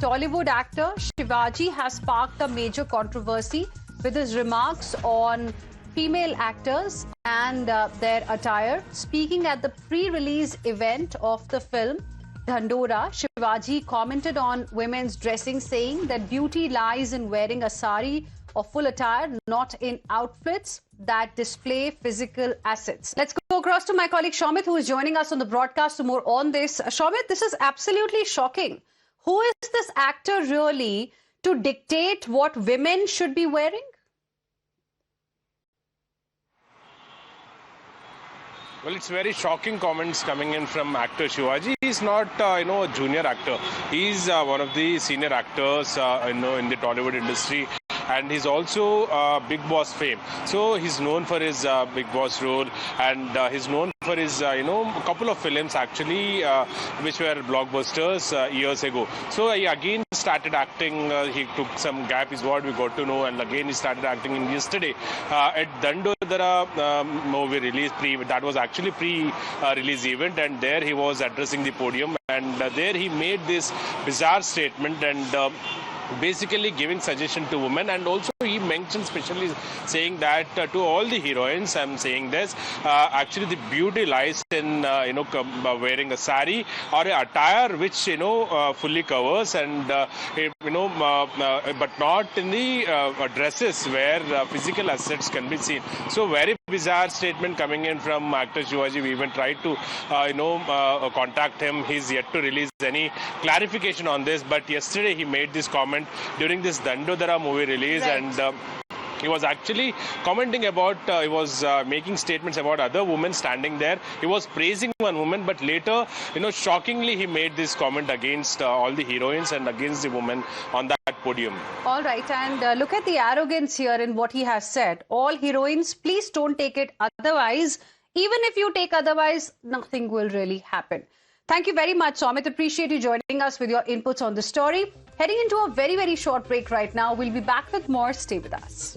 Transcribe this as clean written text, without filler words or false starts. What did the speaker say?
Tollywood actor Shivaji has sparked a major controversy with his remarks on female actors and their attire. Speaking at the pre-release event of the film Dhandora, Shivaji commented on women's dressing, saying that beauty lies in wearing a sari or full attire, not in outfits that display physical assets. Let's go across to my colleague Shomit, who is joining us on the broadcast for more on this. Shomit, this is absolutely shocking. Who is this actor really to dictate what women should be wearing? Well, it's very shocking comments coming in from actor Shivaji. He's not, a junior actor. He's one of the senior actors, in the Tollywood industry. And he's also Bigg Boss fame. So he's known for his Bigg Boss role, and he's known for his, a couple of films actually, which were blockbusters years ago. So he again started acting. He took some gap, is what we got to know, and again he started acting in yesterday at Dhandora movie release. That was actually pre-release event, and there he was addressing the podium, and there he made this bizarre statement and basically giving suggestion to women, and also he mentioned specially saying that to all the heroines, I'm saying this, actually the beauty lies in wearing a sari or a attire which fully covers, and but not in the dresses where physical assets can be seen. So very bizarre statement coming in from actor Shivaji. We even tried to contact him. He's yet to release any clarification on this, but yesterday he made this comment during this Dhandora movie release, right. And he was actually commenting about, he was making statements about other women standing there. He was praising one woman, but later, shockingly, he made this comment against all the heroines and against the women on that podium. All right, and look at the arrogance here in what he has said. All heroines, please don't take it otherwise. Even if you take otherwise, nothing will really happen. Thank you very much, Shomit. Appreciate you joining us with your inputs on the story. Heading into a very, very short break right now. We'll be back with more. Stay with us.